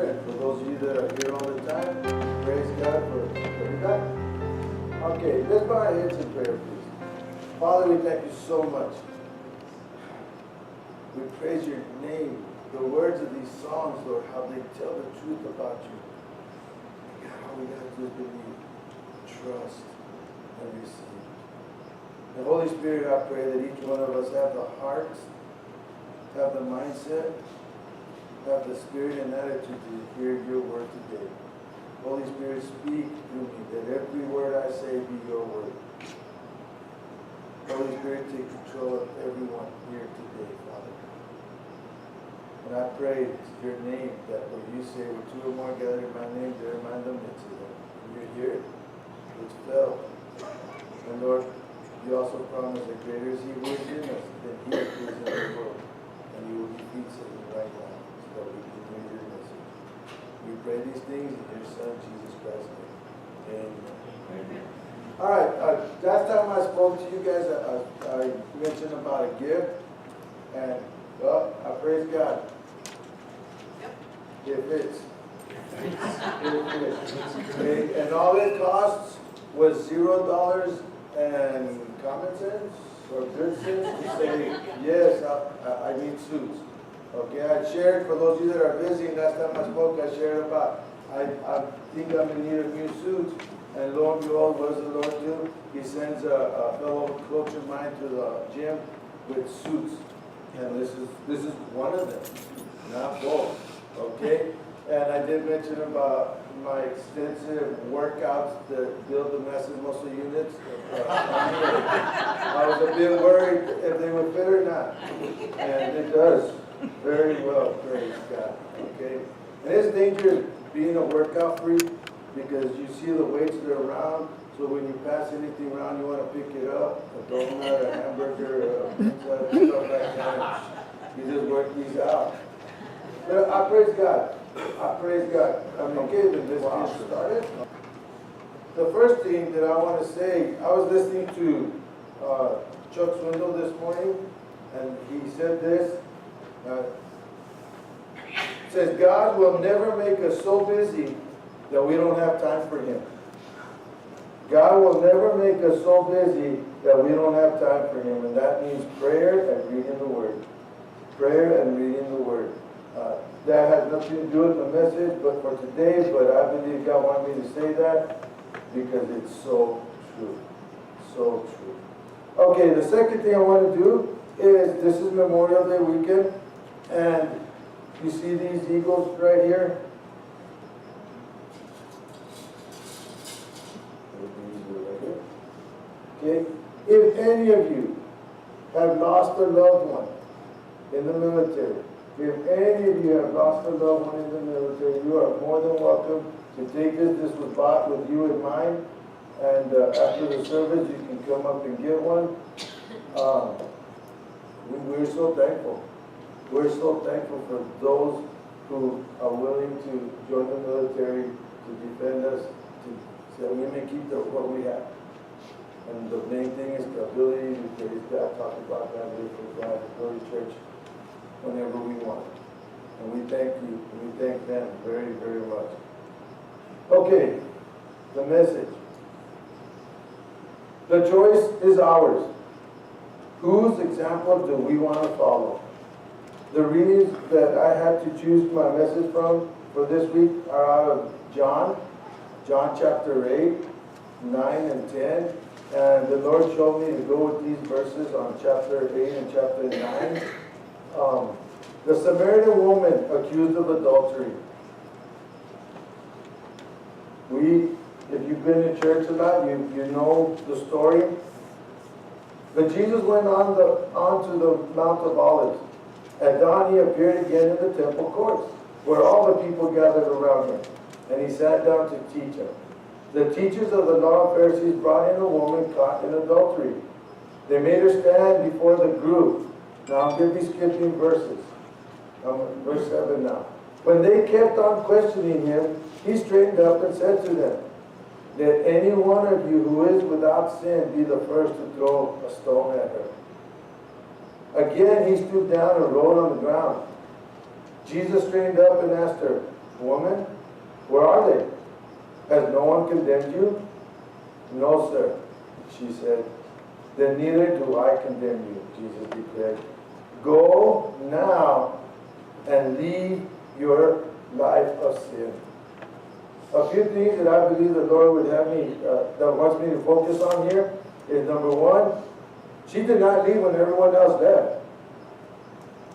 For those of you that are here all the time, praise God for every time. Okay, let's bow our heads in prayer, please. Father, we thank you so much. We praise your name. The words of these songs, Lord, how they tell the truth about you. God, all we got to do is believe, trust, and receive. And Holy Spirit, I pray that each one of us have the hearts, have the mindset, have the spirit and attitude to hear your word today. Holy Spirit, speak through me, that every word I say be your word. Holy Spirit, take control of everyone here today, Father. And I pray in your name that when you say, where two or more gather in my name, there am I in the midst of them. And you're here. It's felt. And Lord, you also promise that greater is he who is in us than he who is in the world. And you will defeat Satan right now, so that we can hear your message. We pray these things in your Son, Jesus Christ's name. Amen. All right, last time I spoke to you guys, I mentioned about a gift. And, well, I praise God. It fits. Okay, and all it costs was $0 and common sense or good sense to say, yes, I need suits. Okay, I shared, for those of you that are busy, last time I spoke, I shared about, I think I'm in need of new suits. And lo and behold, what does the Lord do? He sends a fellow coach of mine to the gym with suits. And this is one of them, not both. Okay? And I did mention about my extensive workouts that build the massive muscle units. I was a bit worried if they would fit or not. And it does very well, praise God. Okay? And it's dangerous being a workout freak because you see the weights that are around. So when you pass anything around, you want to pick it up, a donut, a hamburger, a pizza, stuff like that. You just work these out. But I praise God. I praise God. Okay, then let's get started. The first thing that I want to say, I was listening to Chuck Swindoll this morning, and he said this. Says, God will never make us so busy that we don't have time for him. God will never make us so busy that we don't have time for him. And that means prayer and reading the word. Prayer and reading the word. That has nothing to do with the message, but for today, but I believe God wanted me to say that because it's so true. So true. Okay, the second thing I want to do is, this is Memorial Day weekend, and you see these eagles right here? Okay, if any of you have lost a loved one in the military, if any of you have lost a loved one in the military, you are more than welcome to take this. This was bought with you in mind. And after the service, you can come up and get one. We're so thankful. We're so thankful for those who are willing to join the military, to defend us, so that we may keep what we have. And the main thing is the ability to praise God, talk about God, live for God, go to church whenever we want. And we thank you, and we thank them very, very much. Okay, the message. The choice is ours. Whose example do we want to follow? The readings that I had to choose my message from for this week are out of John chapter 8, 9, and 10. And the Lord showed me to go with these verses on chapter 8 and chapter 9. The Samaritan woman accused of adultery. If you've been to church a lot, you know the story. But Jesus went on to the Mount of Olives. At dawn he appeared again in the temple courts, where all the people gathered around him, and he sat down to teach them. The teachers of the law and Pharisees brought in a woman caught in adultery. They made her stand before the group. Now I'm going to be skipping verses. Verse 7 now. When they kept on questioning him, he straightened up and said to them, "Let any one of you who is without sin be the first to throw a stone at her." Again he stooped down and wrote on the ground. Jesus straightened up and asked her, Woman, where are they? Has no one condemned you? No, sir, she said. Then neither do I condemn you, Jesus declared. Go now and leave your life of sin. A few things that I believe the Lord would have me, that wants me to focus on here is number one, she did not leave when everyone else left.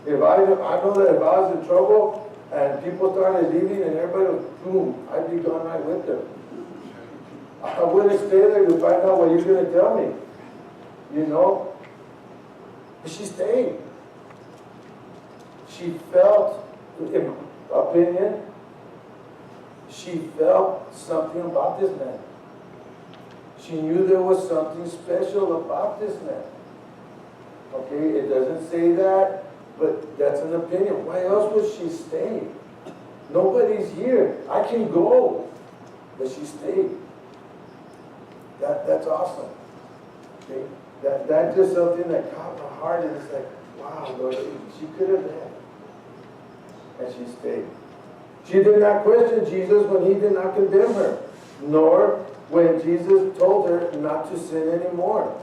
I know that if I was in trouble and people started leaving and everybody was, boom, I'd be gone right with them. I wouldn't stay there to find out what you're going to tell me. You know? But she stayed. She felt, in my opinion, she felt something about this man. She knew there was something special about this man. Okay, it doesn't say that, but that's an opinion. Why else would she stay? Nobody's here. I can go. But she stayed. That's awesome. Okay? That's just something that caught my heart, and it's like, wow, Lord, she could have left. And she stayed. She did not question Jesus when he did not condemn her, nor when Jesus told her not to sin anymore.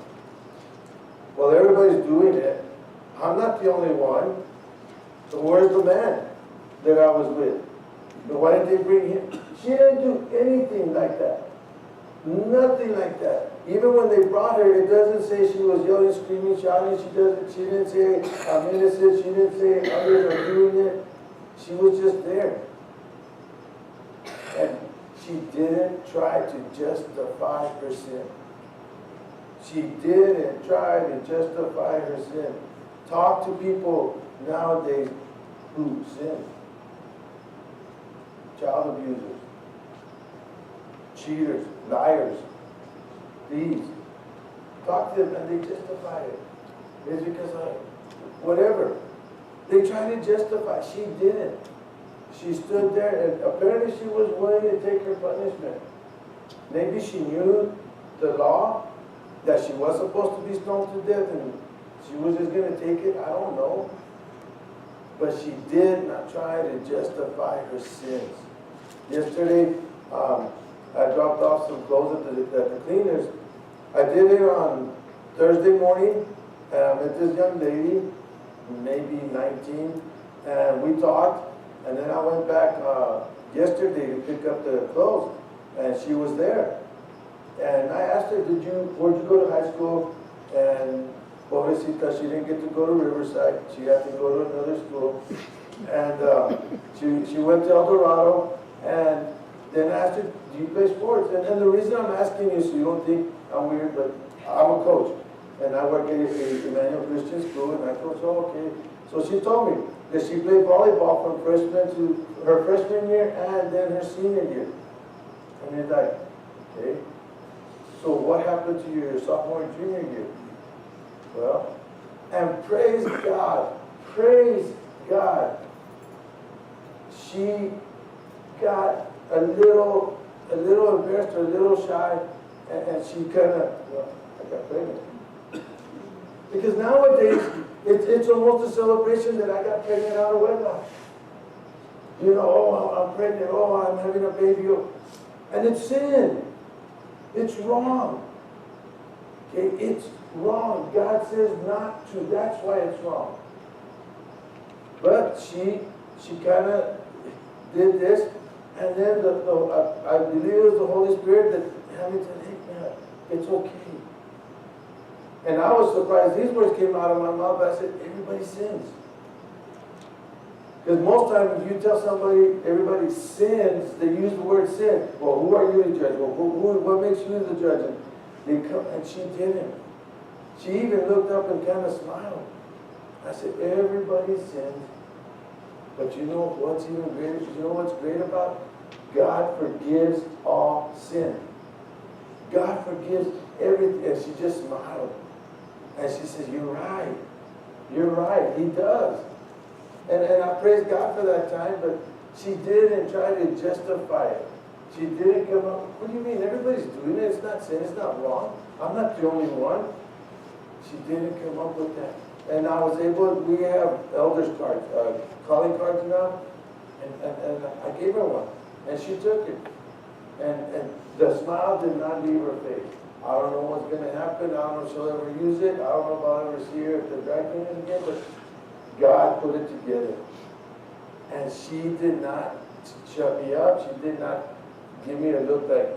Well, everybody's doing it. I'm not the only one. So where's the man that I was with? But why didn't they bring him? She didn't do anything like that. Nothing like that. Even when they brought her, it doesn't say she was yelling, screaming, shouting. She didn't say, I'm innocent. She didn't say, others are doing it. She was just there. And she didn't try to justify her sin. She didn't try to justify her sin. Talk to people nowadays who sin. Child abusers, cheaters, liars, thieves. Talk to them and they justify it. It's because of whatever. They try to justify. She didn't. She stood there and apparently she was willing to take her punishment. Maybe she knew the law, that she was supposed to be stoned to death and she was just going to take it. I don't know. But she did not try to justify her sins. Yesterday, I dropped off some clothes at the cleaners. I did it on Thursday morning, and I met this young lady, maybe 19, and we talked, and then I went back yesterday to pick up the clothes, and she was there. And I asked her, where'd you go to high school? And pobrecita, she didn't get to go to Riverside. She had to go to another school. And she went to El Dorado. And then I asked her, do you play sports? And the reason I'm asking you, so you don't think I'm weird, but I'm a coach. And I work at Emmanuel Christian School, and I coach, oh, okay. So she told me that she played volleyball from freshman to her freshman year and then her senior year. And it's like, okay. So what happened to your sophomore and junior year? Well, and praise God, she got a little embarrassed or a little shy, and she kind of, well, I got pregnant. Because nowadays, it's almost a celebration that I got pregnant out of wedlock. You know, oh, I'm pregnant, oh, I'm having a baby. And it's sin. It's wrong. Okay, it's wrong. God says not to. That's why it's wrong. But she kind of did this, and then I believe it was the Holy Spirit that had me to hey, man, it's okay. And I was surprised these words came out of my mouth. I said, everybody sins. Because most times if you tell somebody everybody sins, they use the word sin. Well, who are you to judge? Well, what makes you the judge? And they come, and she didn't. She even looked up and kind of smiled. I said, everybody sins. But you know what's even greater? You know what's great about? God forgives all sin. God forgives everything. And she just smiled. And she says, you're right. You're right. He does. And I praise God for that time, but she didn't try to justify it. She didn't come up, what do you mean? Everybody's doing it. It's not sin. It's not wrong. I'm not the only one. She didn't come up with that. And I was able, we have elders cards, calling cards now, And I gave her one, and she took it. And the smile did not leave her face. I don't know what's going to happen. I don't know if she'll ever use it. I don't know if I'll ever see her at the dry cleaning again, but God put it together. And she did not shut me up. She did not give me a look like,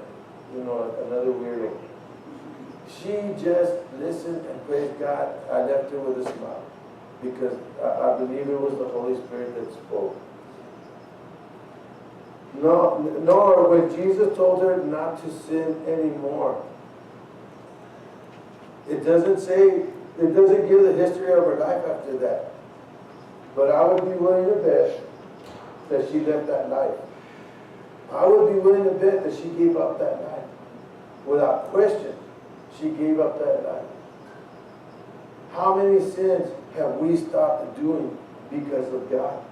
you know, another weirdo. She just listened and praised God. I left her with a smile because I believe it was the Holy Spirit that spoke. Nor when Jesus told her not to sin anymore. It doesn't give the history of her life after that. But I would be willing to bet that she left that life. I would be willing to bet that she gave up that life. Without question, she gave up that life. How many sins have we stopped doing because of God?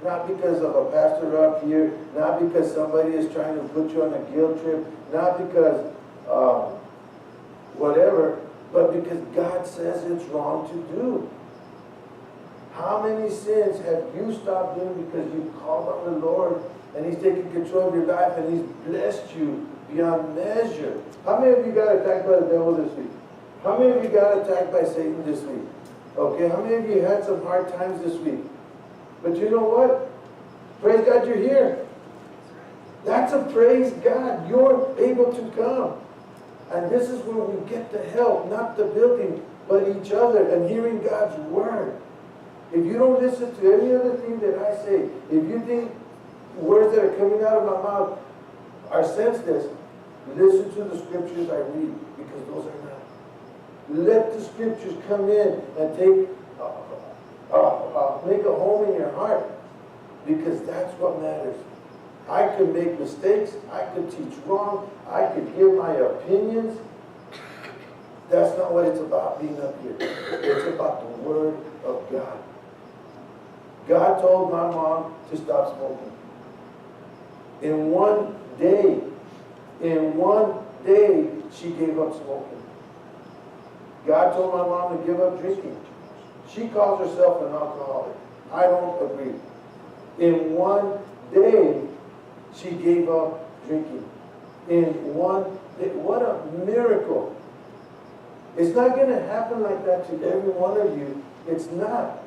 Not because of a pastor up here, not because somebody is trying to put you on a guilt trip, not because whatever, but because God says it's wrong to do. How many sins have you stopped doing because you called on the Lord and He's taken control of your life and He's blessed you beyond measure? How many of you got attacked by the devil this week? How many of you got attacked by Satan this week? Okay, how many of you had some hard times this week? But you know what? Praise God you're here. That's a praise God. You're able to come. And this is where we get the help, not the building, but each other and hearing God's word. If you don't listen to any other thing that I say, if you think words that are coming out of my mouth are senseless, listen to the scriptures I read, because those are not. Let the scriptures come in and take make a home in your heart, because that's what matters. I could make mistakes, I could teach wrong, I could give my opinions. That's not what it's about being up here. It's about the Word of God. God told my mom to stop smoking. In one day, she gave up smoking. God told my mom to give up drinking. She calls herself an alcoholic. I don't agree. In one day, she gave up drinking. In one day. What a miracle. It's not going to happen like that to every one of you. It's not.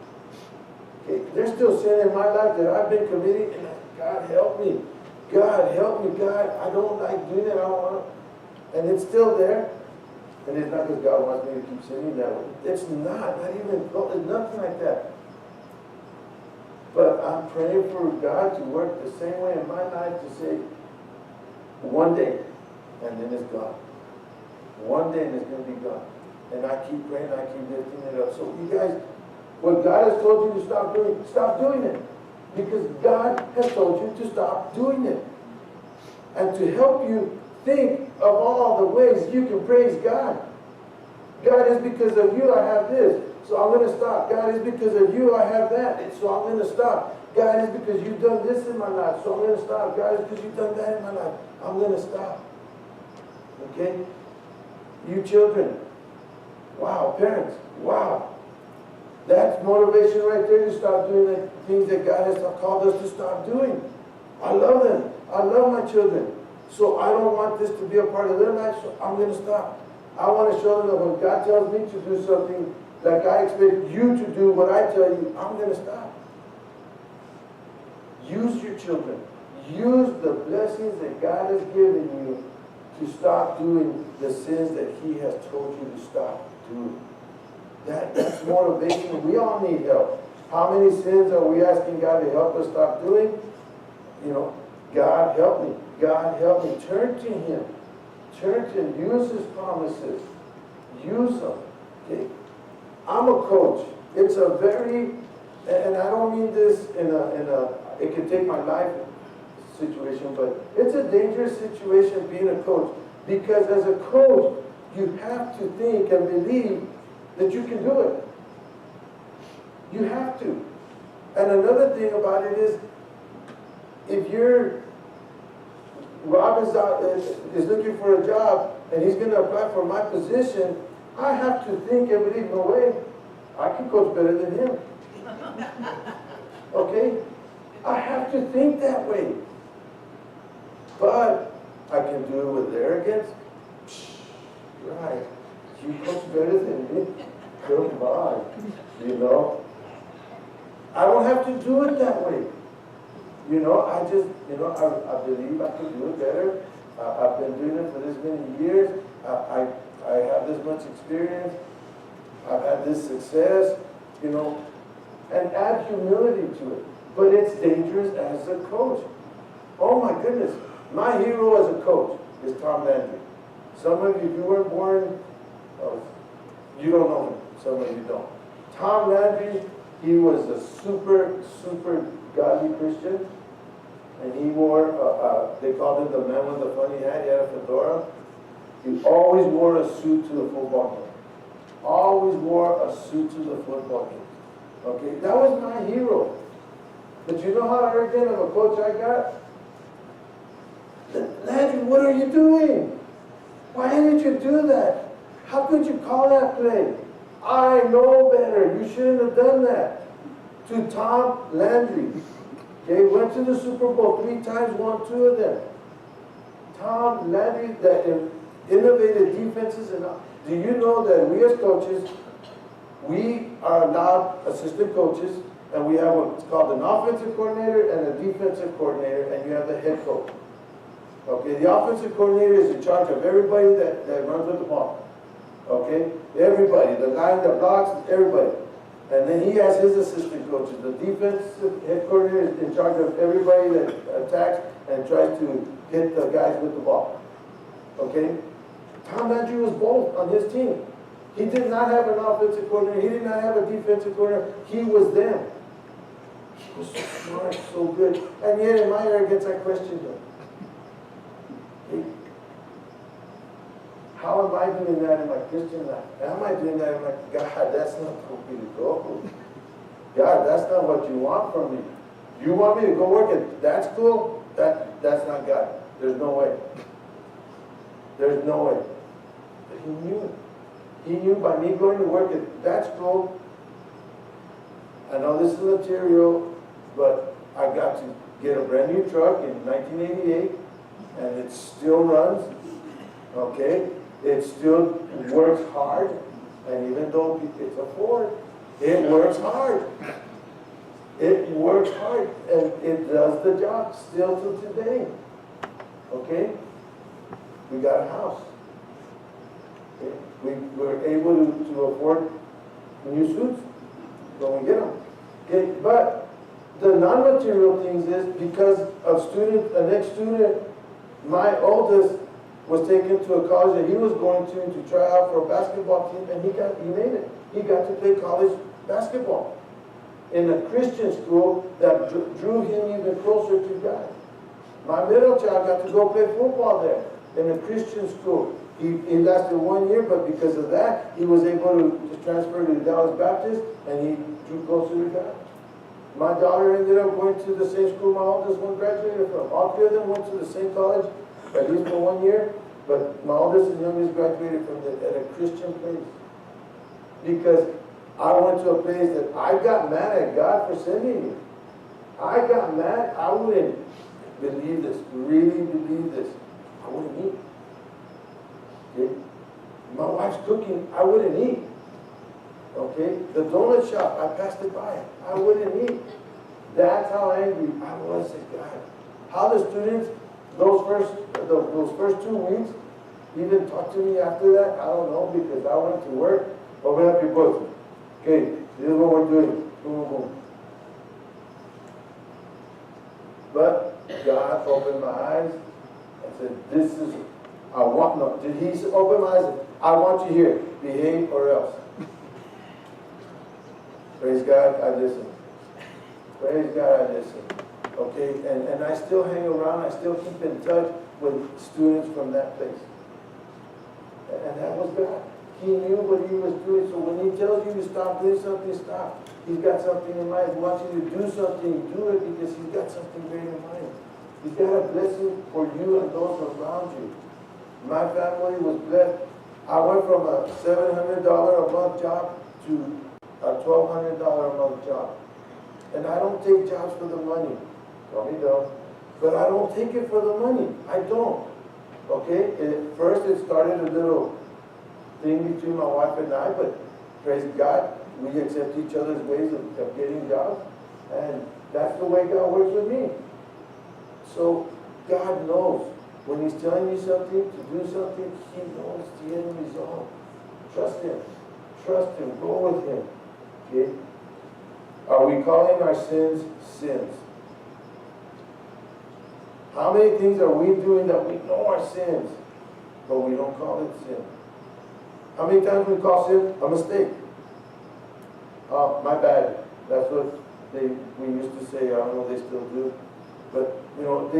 Okay? There's still sin in my life that I've been committing, and God help me. God help me. God, I don't like doing it. I don't want to. And it's still there. And it's not because God wants me to keep sinning that way. It's not even, it's nothing like that. But I'm praying for God to work the same way in my life, to say, one day, and then it's gone. One day and it's going to be gone. And I keep praying, I keep lifting it up. So you guys, what God has told you to stop doing it. Because God has told you to stop doing it. And to help you think of all the ways you can praise God. God, is because of you I have this, so I'm going to stop. God, is because of you I have that, and so I'm going to stop. God, is because you've done this in my life, so I'm going to stop. God, is because you've done that in my life, I'm going to stop. Okay? You children, wow, parents, wow. That's motivation right there to stop doing the things that God has called us to stop doing. I love them. I love my children. So I don't want this to be a part of their life, so I'm going to stop. I want to show them that when God tells me to do something, like I expect you to do what I tell you, I'm going to stop. Use your children. Use the blessings that God has given you to stop doing the sins that He has told you to stop doing. That's motivation. We all need help. How many sins are we asking God to help us stop doing? You know, God help me. God help me. Turn to Him. Turn to Him. Use His promises. Use them. Okay? I'm a coach. It's a very, and I don't mean this in a it can take my life situation, but it's a dangerous situation being a coach, because as a coach, you have to think and believe that you can do it. You have to. And another thing about it is, if Rob is looking for a job and he's going to apply for my position, I have to think and believe, no way, I can coach better than him. Okay? I have to think that way. But I can do it with arrogance. Right. You coach better than me. Come on. You know. I don't have to do it that way. You know, I just, I believe I can do it better. I've been doing it for this many years. I have this much experience. I've had this success, and add humility to it. But it's dangerous as a coach. Oh my goodness. My hero as a coach is Tom Landry. Some of you, if you weren't born, you don't know him. Some of you don't. Tom Landry, he was a super, super godly Christian. And he wore, they called him the man with the funny hat. He had a fedora. He always wore a suit to the football game. Always wore a suit to the football game. Okay, that was my hero. But you know how arrogant of a coach I got? Landry, what are you doing? Why did you do that? How could you call that play? I know better. You shouldn't have done that. To Tom Landry. Okay, went to the Super Bowl 3 times, won 2 of them. Tom Landry, that innovated defenses. And do you know that we as coaches, we are allowed assistant coaches, and we have what's called an offensive coordinator and a defensive coordinator, and you have the head coach. Okay, the offensive coordinator is in charge of everybody that runs with the ball. Okay, everybody, the line, the blocks, everybody. And then he has his assistant coaches. The defensive head coordinator is in charge of everybody that attacks and tries to hit the guys with the ball. Okay? Tom Landry was both on his team. He did not have an offensive coordinator. He did not have a defensive coordinator. He was them. He was so smart, so good. And yet in my arrogance, I questioned him. Hey, how am I doing that in my Christian life? Am I doing that in my, God, that's not the way to go. God, that's not what you want from me. You want me to go work at that school? That's not God. There's no way. There's no way. But he knew. He knew by me going to work at that school, I know this is material, but I got to get a brand new truck in 1988, and it still runs, okay? It still works hard, and even though it's a Ford, it works hard. It works hard, and it does the job still to today, okay? We got a house. Okay? We were able to afford new suits when we get them. Okay? But the non-material things is because of an ex-student, my oldest was taken to a college that he was going to try out for a basketball team, and he made it. He got to play college basketball in a Christian school that drew him even closer to God. My middle child got to go play football there in a Christian school. He lasted 1 year, but because of that, he was able to transfer to Dallas Baptist, and he drew closer to God. My daughter ended up going to the same school my oldest one graduated from. All 3 of them went to the same college, at least for 1 year, but my oldest and youngest graduated from at a Christian place. Because I went to a place that I got mad at God for sending me. I got mad. I wouldn't believe this, really believe this. I wouldn't eat. Okay? My wife's cooking, I wouldn't eat. Okay? The donut shop, I passed it by. I wouldn't eat. That's how angry I was at God. How the students, those first 2 weeks, even talked to me after that, I don't know, because I went to work. Open up your books. Okay, this is what we're doing. Boom, boom, boom. But God opened my eyes and said, did he open my eyes? I want you here. Behave or else. Praise God, I listen. Praise God, I listen. Okay, and I still hang around, I still keep in touch with students from that place. And that was God. He knew what he was doing, so when he tells you to stop doing something, stop. He's got something in mind. He wants you to do something, do it because he's got something great in mind. He's got a blessing for you and those around you. My family was blessed. I went from a $700 a month job to a $1,200 a month job. And I don't take jobs for the money. call me dumb, but I don't take it for the money. I don't. Okay? First it started a little thing between my wife and I, but praise God, we accept each other's ways of getting jobs, and that's the way God works with me. So God knows when He's telling you something, to do something, He knows the end result. Trust Him. Trust Him. Go with Him. Okay? Are we calling our sins sins? How many things are we doing that we know are sins, but we don't call it sin? How many times we call sin a mistake? Oh, my bad. That's what we used to say. I don't know if they still do. But, you know,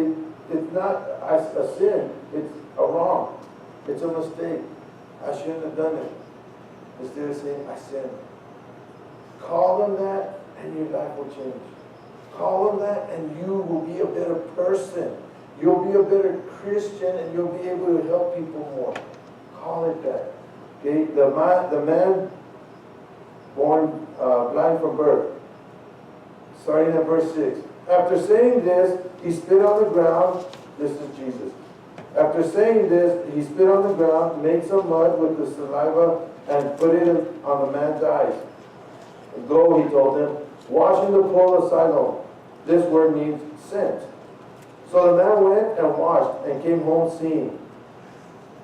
it's not a sin. It's a wrong. It's a mistake. I shouldn't have done it. Instead of saying, I sinned. Call them that, and your life will change. Call them that, and you will be a better person. You'll be a better Christian, and you'll be able to help people more. Call it that. Okay? The man born blind from birth. Starting at verse 6. After saying this, he spit on the ground. This is Jesus. After saying this, he spit on the ground, made some mud with the saliva, and put it on the man's eyes. Go, he told him, wash in the pool of Siloam. This word means sent. So the man went and washed and came home seeing.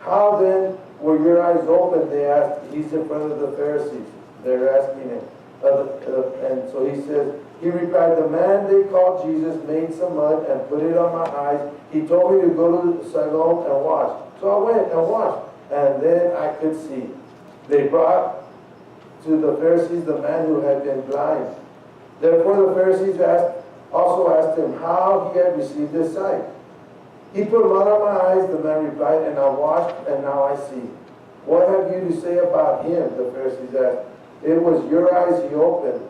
How then were your eyes open? They asked. He's in front of the Pharisees. They're asking him. And so he says, he replied, the man they called Jesus made some mud and put it on my eyes. He told me to go to Siloam and wash. So I went and washed, and then I could see. They brought to the Pharisees the man who had been blind. Therefore the Pharisees also asked him how he had received his sight. He put mud on my eyes, the man replied, and I washed, and now I see. What have you to say about him? The Pharisees asked. It was your eyes he opened.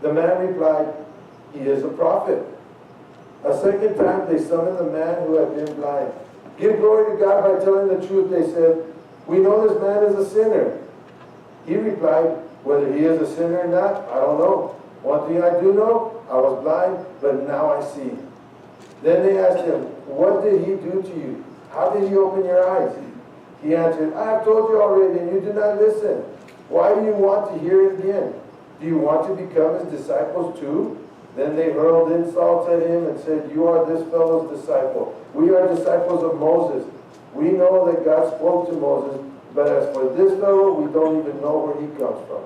The man replied, he is a prophet. A second time they summoned the man who had been blind. Give glory to God by telling the truth, they said. We know this man is a sinner. He replied, whether he is a sinner or not, I don't know. One thing I do know, I was blind, but now I see. Then they asked him, what did he do to you? How did he open your eyes? He answered, I have told you already, and you do not listen. Why do you want to hear it again? Do you want to become his disciples too? Then they hurled insults at him and said, you are this fellow's disciple. We are disciples of Moses. We know that God spoke to Moses, but as for this fellow, we don't even know where he comes from.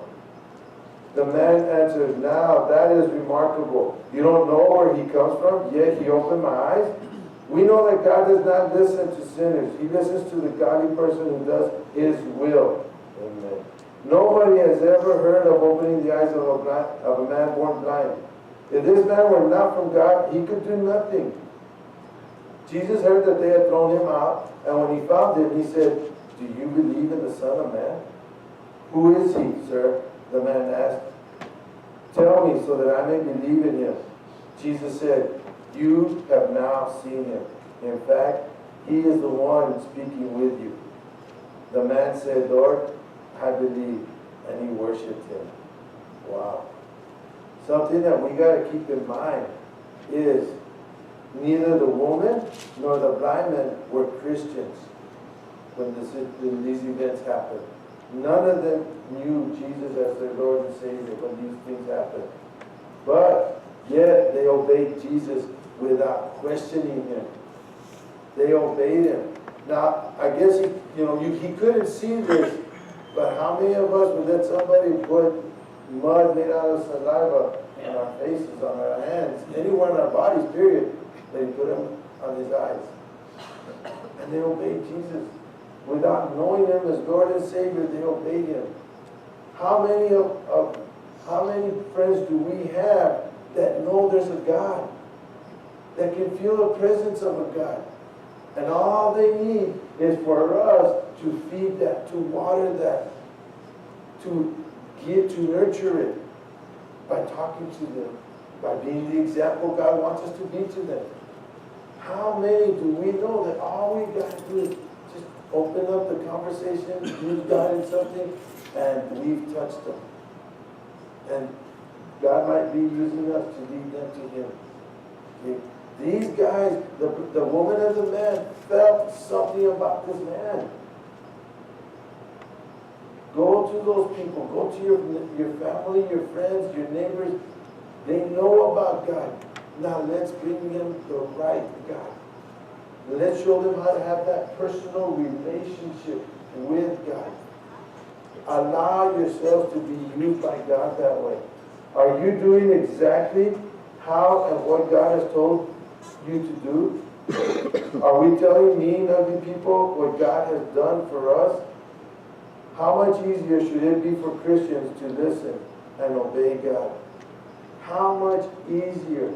The man answered, now that is remarkable. You don't know where he comes from, yet he opened my eyes. We know that God does not listen to sinners. He listens to the godly person who does his will. Amen. Nobody has ever heard of opening the eyes of a man born blind. If this man were not from God, he could do nothing. Jesus heard that they had thrown him out, and when he found him, he said, do you believe in the Son of Man? Who is he, sir? The man asked. Tell me so that I may believe in him. Jesus said, you have now seen him. In fact, he is the one speaking with you. The man said, Lord, I believe, and he worshipped him. Wow. Something that we got to keep in mind is neither the woman nor the blind man were Christians when these events happened. None of them knew Jesus as their Lord and Savior when these things happened. But yet they obeyed Jesus without questioning him. They obeyed him. Now, I guess he couldn't see this, but how many of us would let somebody put mud made out of saliva on our faces, on our hands, anywhere on our bodies, period? They put them on his eyes. And they obeyed Jesus. Without knowing him as Lord and Savior, they obeyed him. How many friends do we have that know there's a God, that can feel the presence of a God? And all they need is for us to feed that, to water that, to nurture it by talking to them, by being the example God wants us to be to them. How many do we know that all we got to do is just open up the conversation, use God in something, and we've touched them. And God might be using us to lead them to him. Okay? These guys, the woman and the man, felt something about this man. Go to those people. Go to your family, your friends, your neighbors. They know about God. Now let's bring them the right God. Let's show them how to have that personal relationship with God. Allow yourselves to be used by God that way. Are you doing exactly how and what God has told you to do? Are we telling mean, ugly people what God has done for us? How much easier should it be for Christians to listen and obey God? How much easier?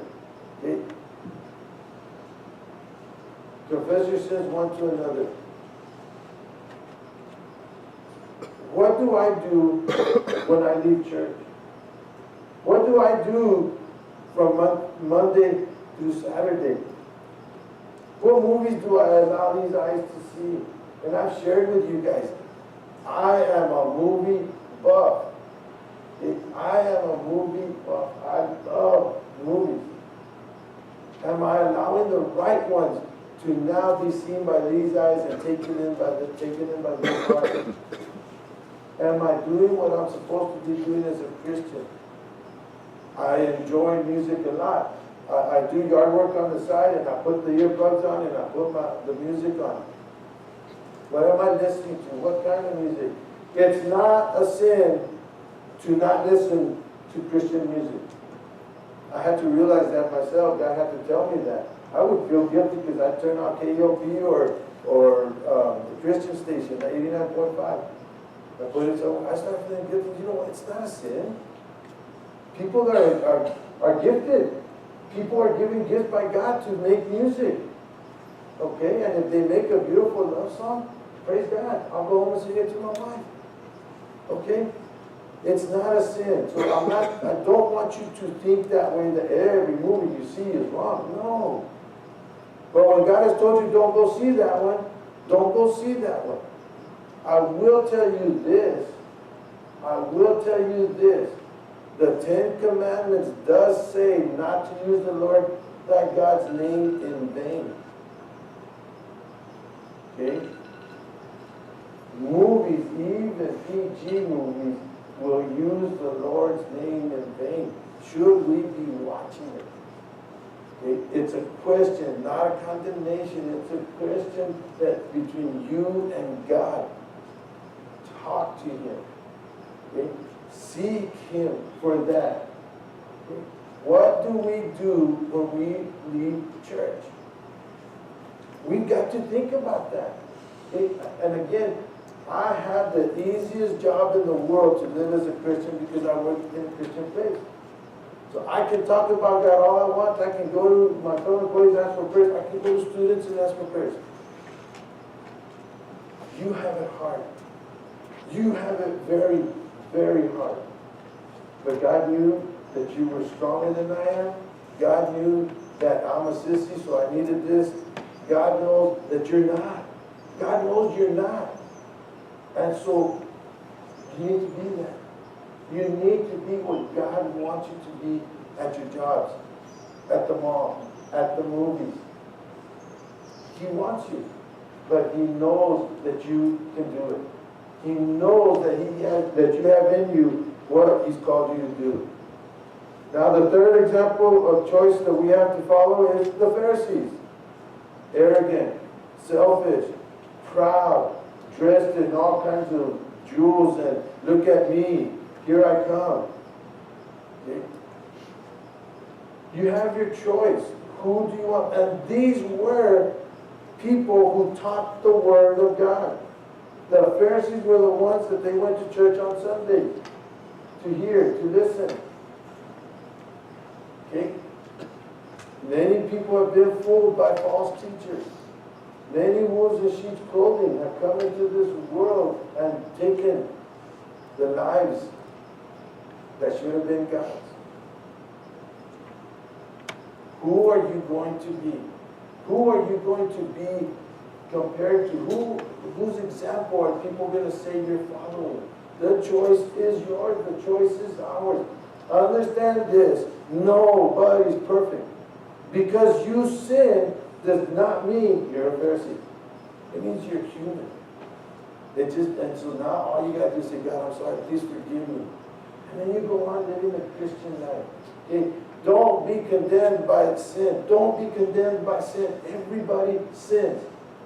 Confess your sins one to another. What do I do when I leave church? What do I do from Monday through Saturday? What movies do I allow these eyes to see? And I've shared with you guys, I am a movie buff. I am a movie buff. I love movies. Am I allowing the right ones to now be seen by these eyes and taken in by these hearts? Am I doing what I'm supposed to be doing as a Christian? I enjoy music a lot. I do yard work on the side, and I put the earbuds on, and I put the music on. What am I listening to? What kind of music? It's not a sin to not listen to Christian music. I had to realize that myself. God had to tell me that. I would feel guilty because I turn on KOP or the Christian station at 89.5. I put it somewhere. I start feeling guilty. You know what? It's not a sin. People are gifted. People are given gifts by God to make music. Okay? And if they make a beautiful love song, praise God. I'll go home and sing it to my wife. Okay? It's not a sin. So I don't want you to think that way, that every movie you see is wrong. No. But when God has told you don't go see that one, don't go see that one. I will tell you this. I will tell you this. The 10 Commandments does say not to use the Lord thy God's name in vain. Okay? Movies, even PG movies, will use the Lord's name in vain. Should we be watching it? Okay? It's a question, not a condemnation. It's a question that's between you and God. Talk to Him. Okay? Seek Him for that. Okay? What do we do when we leave church? We've got to think about that. Okay? And again, I have the easiest job in the world to live as a Christian because I work in a Christian place. So I can talk about God all I want. I can go to my fellow employees and ask for prayers. I can go to students and ask for prayers. You have it hard. You have it very, very hard. But God knew that you were stronger than I am. God knew that I'm a sissy, so I needed this. God knows that you're not. God knows you're not. And so, you need to be that. You need to be what God wants you to be at your jobs, at the mall, at the movies. He wants you, but He knows that you can do it. He knows that you have in you what He's called you to do. Now, the third example of choice that we have to follow is the Pharisees. Arrogant, selfish, proud, dressed in all kinds of jewels, and look at me, here I come. Okay? You have your choice. Who do you want? And these were people who taught the Word of God. The Pharisees were the ones that they went to church on Sunday to hear, to listen. Okay? Many people have been fooled by false teachers. Many wolves in sheep's clothing have come into this world and taken the lives that should have been God's. Who are you going to be? Who are you going to be compared to? Whose example are people going to say you're following? The choice is yours. The choice is ours. Understand this. Nobody's perfect. Because you sin does not mean you're a Pharisee. It means you're human. And so now all you got to do is say, God, I'm sorry, please forgive me. And then you go on living a Christian life. Okay? Don't be condemned by sin. Don't be condemned by sin. Everybody sins.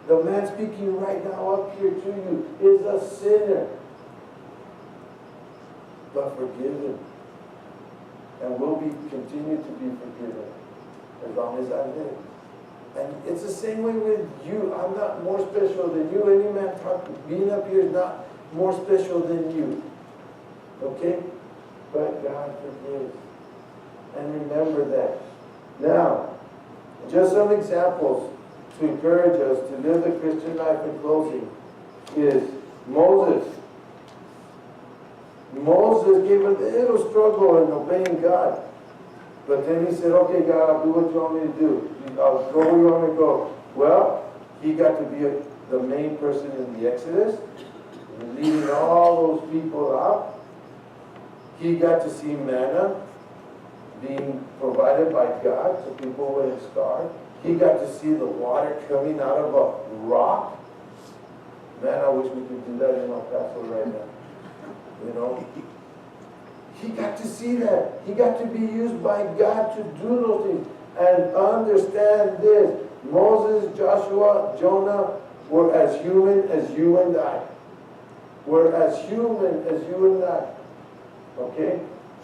The man speaking right now up here to you is a sinner. But forgive him. And will be continue to be forgiven as long as I live. And it's the same way with you. I'm not more special than you. Any man being up here is not more special than you. Okay? But God forgives. And remember that. Now, just some examples to encourage us to live the Christian life in closing is Moses. Moses gave a little struggle in obeying God. But then he said, okay, God, I'll do what you want me to do. I'll go where you want me to go. Well, he got to be the main person in the Exodus, leading all those people out. He got to see manna being provided by God, so people wouldn't starve. He got to see the water coming out of a rock. Man, I wish we could do that in El Paso right now. You know? He got to see that. He got to be used by God to do those things. And understand this. Moses, Joshua, Jonah were as human as you and I. Were as human as you and I. Okay?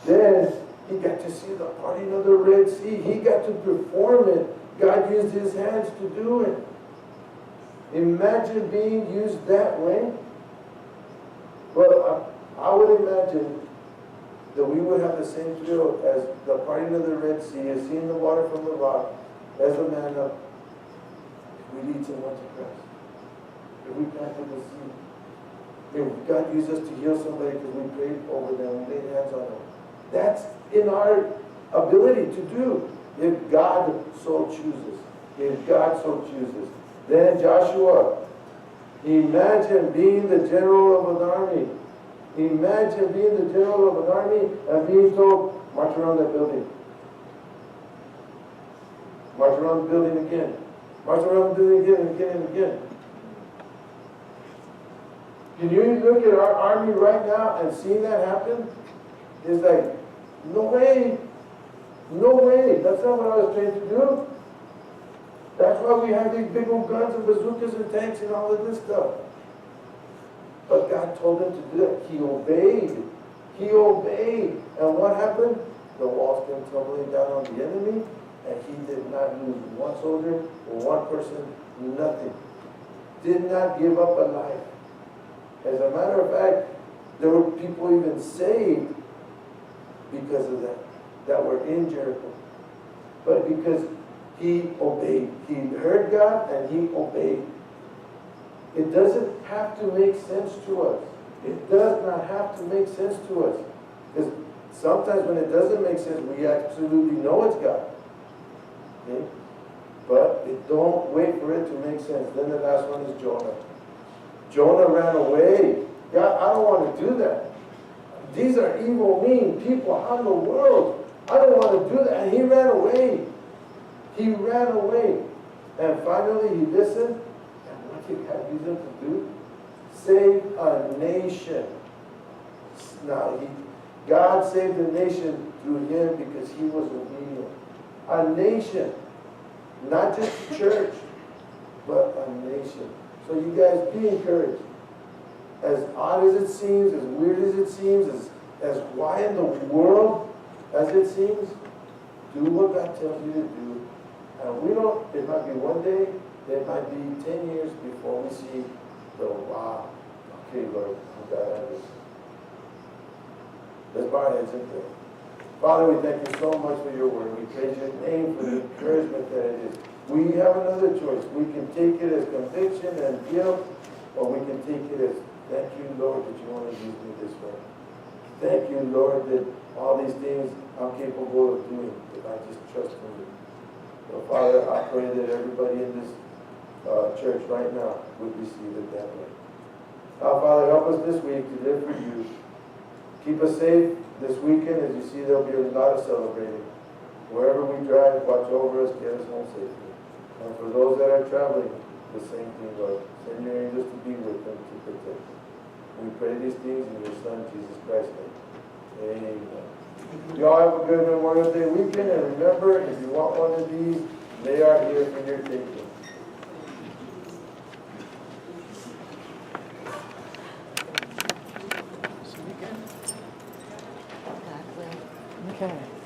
Then he got to see the parting of the Red Sea. He got to perform it. God used his hands to do it. Imagine being used that way. Well, I would imagine that we would have the same thrill as the parting of the Red Sea, as seeing the water from the rock, as the manna. If we lead someone to Christ, if we planted the seed, if God used us to heal somebody because we prayed over them, we laid hands on them. That's in our ability to do, if God so chooses. If God so chooses. Then Joshua, imagine being the general of an army. Imagine being the general of an army and being told, march around that building. March around the building again. March around the building again and again and again. Can you look at our army right now and see that happen? It's like, no way. No way. That's not what I was trained to do. That's why we have these big old guns and bazookas and tanks and all of this stuff. But God told him to do that. He obeyed. He obeyed. And what happened? The walls came tumbling down on the enemy, and he did not lose one soldier or one person, nothing. Did not give up a life. As a matter of fact, there were people even saved because of that were in Jericho. But because he obeyed. He heard God and he obeyed. It doesn't have to make sense to us. It does not have to make sense to us. Because sometimes when it doesn't make sense, we absolutely know it's God. Okay? But don't wait for it to make sense. Then the last one is Jonah. Jonah ran away. God, I don't want to do that. These are evil, mean people. How in the world? I don't want to do that. And he ran away. He ran away. And finally he listened. And what did God use him to do? Save a nation. Now, God saved the nation through him because he was obedient. A nation. Not just a church, but a nation. So you guys be encouraged. As odd as it seems, as weird as it seems, as why in the world as it seems, do what God tells you to do. And we don't, it might be one day, it might be 10 years before we see the wow. Okay, Lord, I'm glad I did. Let's bow our heads in prayer. Father, we thank you so much for your word. We praise your name for the encouragement that it is. We have another choice. We can take it as conviction and guilt, or we can take it as, thank you, Lord, that you want to use me this way. Thank you, Lord, that all these things I'm capable of doing if I just trust in you. So, Father, I pray that everybody in this church right now would receive it that way. Now, Father, help us this week to live for you. Keep us safe this weekend. As you see, there'll be a lot of celebrating. wherever we drive, watch over us, get us home safely. And for those that are traveling, the same thing, Lord. Send your angels to be with them, to protect them. We pray these things in your Son, Jesus Christ's name. Amen. Y'all have a good Memorial Day weekend, and remember, if you want one of these, they are here for your taking. Okay.